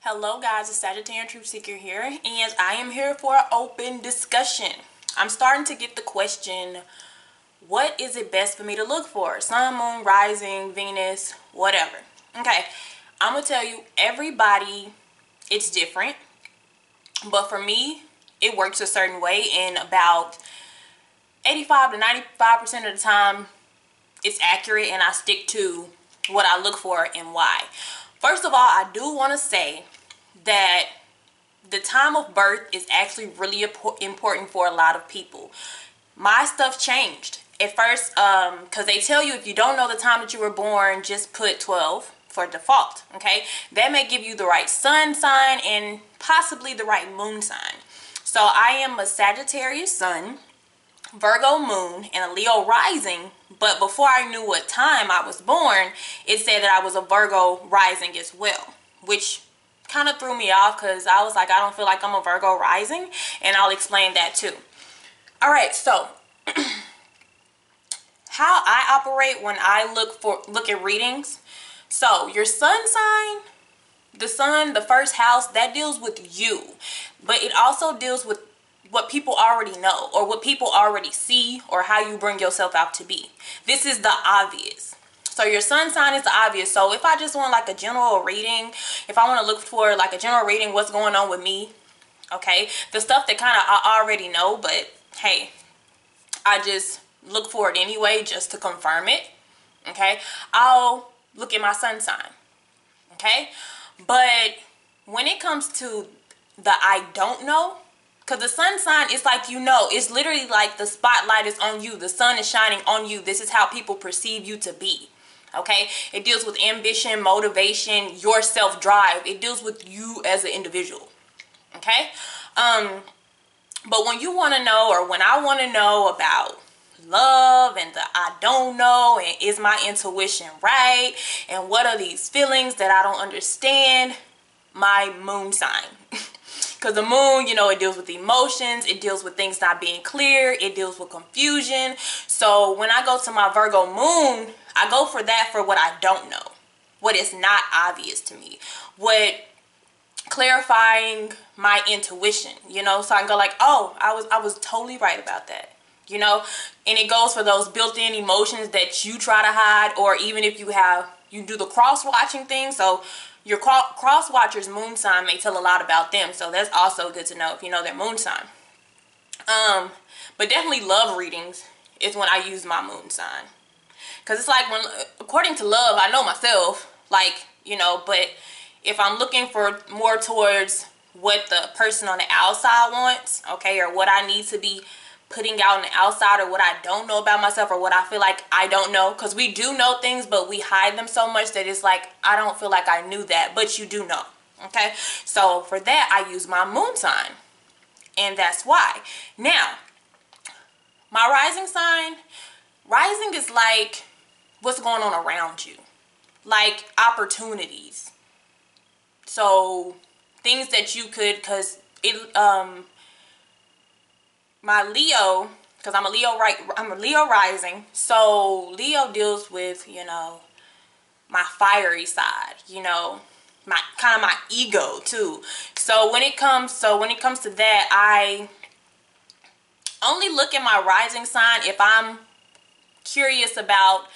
Hello guys, it's Sagittarian Truth Seeker here, and I am here for an open discussion. I'm starting to get the question, what is it best for me to look for? Sun, moon, rising, Venus, whatever. Okay, I'm going to tell you, everybody, it's different. But for me, it works a certain way, and about 85 to 95% of the time, it's accurate, and I stick to what I look for and why. First of all, I do want to say that the time of birth is actually really important for a lot of people. My stuff changed at first because they tell you if you don't know the time that you were born, just put 12 for default. Okay, that may give you the right sun sign and possibly the right moon sign. So I am a Sagittarius sun, Virgo moon, and a Leo rising. But before I knew what time I was born, it said that I was a Virgo rising as well, which kind of threw me off because I was like, I don't feel like I'm a Virgo rising, and I'll explain that too. All right, so how I operate when I look at readings. So your sun sign, the sun, the first house, that deals with you, but it also deals with what people already know or what people already see or how you bring yourself out to be. This is the obvious. So your sun sign is the obvious. So if I just want like a general reading, if I want to look for like a general reading, what's going on with me, okay, the stuff that kind of I already know, but hey, I just look for it anyway just to confirm it, okay, I'll look at my sun sign, okay. But when it comes to the I don't know, because the sun sign is like, you know, it's literally like the spotlight is on you. The sun is shining on you. This is how people perceive you to be. Okay? It deals with ambition, motivation, your self-drive. It deals with you as an individual. Okay? But when you want to know, or when I want to know about love and the I don't know, and is my intuition right, and what are these feelings that I don't understand, my moon sign. Because the moon, you know, it deals with emotions. It deals with things not being clear. It deals with confusion. So when I go to my Virgo moon, I go for that for what I don't know. What is not obvious to me. What clarifying my intuition, you know. So I can go like, oh, I was totally right about that. You know. And it goes for those built-in emotions that you try to hide. Or even if you do the cross-watching thing. So your cross-watcher's moon sign may tell a lot about them, so that's also good to know if you know their moon sign. But definitely love readings is when I use my moon sign. Because it's like, when, according to love, I know myself, like, you know, but if I'm looking for more towards what the person on the outside wants, okay, or what I need to be putting out on the outside, or what I don't know about myself, or what I feel like I don't know, because we do know things, but we hide them so much that it's like, I don't feel like I knew that, but you do know, okay? So for that, I use my moon sign, and that's why. Now, my rising sign, rising is like what's going on around you, like opportunities. So things that you could, because it, my Leo, because I'm a Leo rising, so Leo deals with, you know, my fiery side, you know, my kind of my ego too. So when it comes to that, I only look at my rising sign if I'm curious about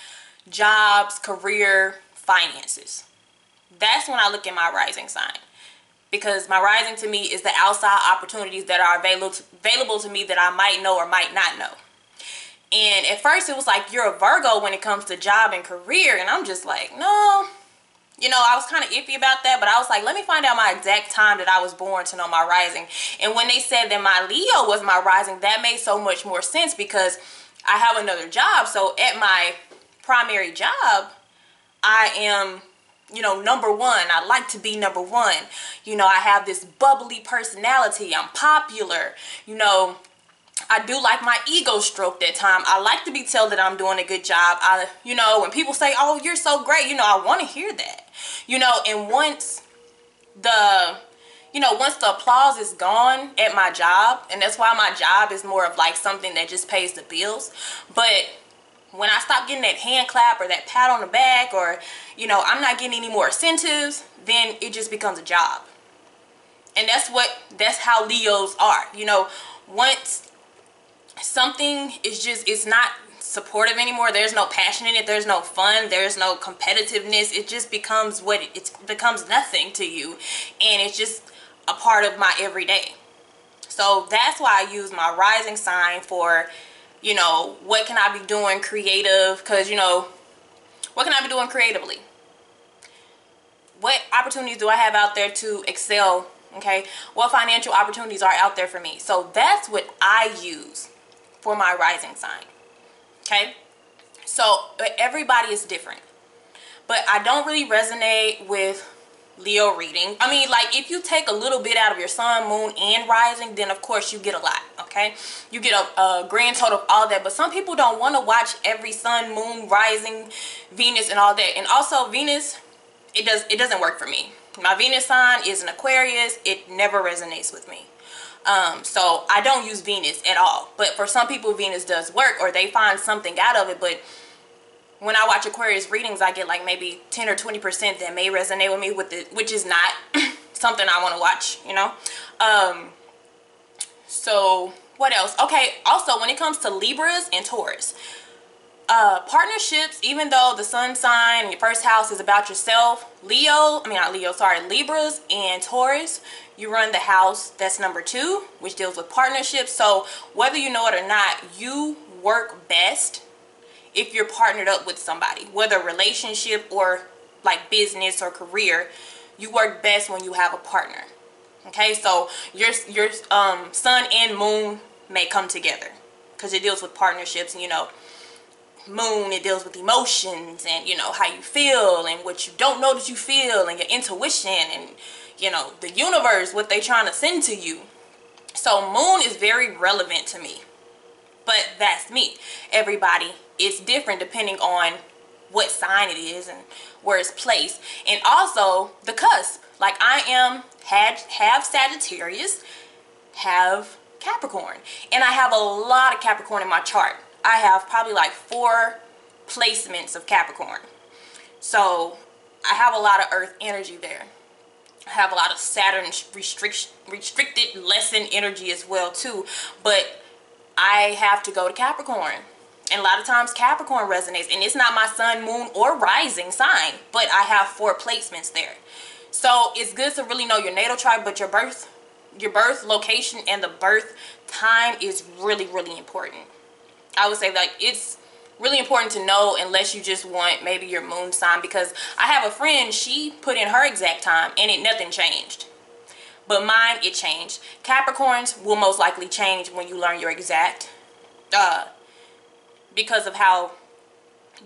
jobs, career, finances. That's when I look at my rising sign. Because my rising to me is the outside opportunities that are available to me that I might know or might not know. And at first it was like, you're a Virgo when it comes to job and career. And I'm just like, no. You know, I was kind of iffy about that. But I was like, let me find out my exact time that I was born to know my rising. And when they said that my Leo was my rising, that made so much more sense because I have another job. So at my primary job, I am, you know, number one. I like to be number one. You know, I have this bubbly personality. I'm popular. You know, I do like my ego stroked at time. I like to be told that I'm doing a good job. You know, when people say, oh, you're so great, you know, I want to hear that. You know, and once the applause is gone at my job, and that's why my job is more of like something that just pays the bills. But when I stop getting that hand clap or that pat on the back, or, you know, I'm not getting any more incentives, then it just becomes a job. And that's how Leos are. You know, once something is just, it's not supportive anymore, there's no passion in it, there's no fun, there's no competitiveness, it just becomes what it becomes nothing to you, and it's just a part of my everyday. So that's why I use my rising sign for, you know, what can I be doing creative, because, you know, what can I be doing creatively? What opportunities do I have out there to excel? Okay, what financial opportunities are out there for me? So that's what I use for my rising sign. Okay, so everybody is different, but I don't really resonate with Leo reading. I mean, like, if you take a little bit out of your sun, moon, and rising, then of course you get a lot. Okay, you get a grand total of all that. But some people don't want to watch every sun, moon, rising, Venus, and all that. And also Venus, it doesn't work for me. My Venus sign is an Aquarius. It never resonates with me. So I don't use Venus at all. But for some people, Venus does work, or they find something out of it. But when I watch Aquarius readings, I get like maybe 10 or 20% that may resonate with me, which is not something I want to watch, you know. So what else? Okay, also when it comes to Libras and Taurus, partnerships, even though the sun sign in your first house is about yourself, Libras and Taurus, you run the house that's number 2, which deals with partnerships. So whether you know it or not, you work best if you're partnered up with somebody, whether relationship or like business or career. You work best when you have a partner. Okay, so your sun and moon may come together because it deals with partnerships. And, you know, moon, it deals with emotions and, you know, how you feel and what you don't know that you feel, and your intuition, and, you know, the universe, what they trying to send to you. So moon is very relevant to me, but that's me. Everybody is different depending on what sign it is and where it's placed. And also the cusp, like I am have Sagittarius, have Capricorn, and I have a lot of Capricorn in my chart. I have probably like 4 placements of Capricorn. So I have a lot of earth energy there. I have a lot of Saturn restricted lesson energy as well too. But I have to go to Capricorn. And a lot of times Capricorn resonates. And it's not my sun, moon, or rising sign, but I have 4 placements there. So it's good to really know your natal chart, but your birth location and the birth time is really, really important. I would say, like, it's really important to know, unless you just want maybe your moon sign, because I have a friend, she put in her exact time and nothing changed. But mine, it changed. Capricorns will most likely change when you learn your exact, because of how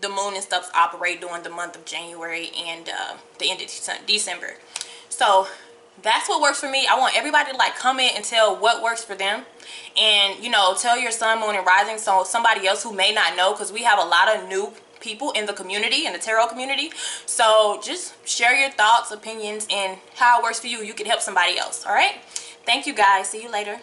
the moon and stuff operate during the month of January and the end of December. So that's what works for me. I want everybody to like comment and tell what works for them. And, you know, tell your sun, moon, and rising, so somebody else who may not know, because we have a lot of new people in the community, in the tarot community. So just share your thoughts, opinions, and how it works for you. You can help somebody else. All right. Thank you guys. See you later.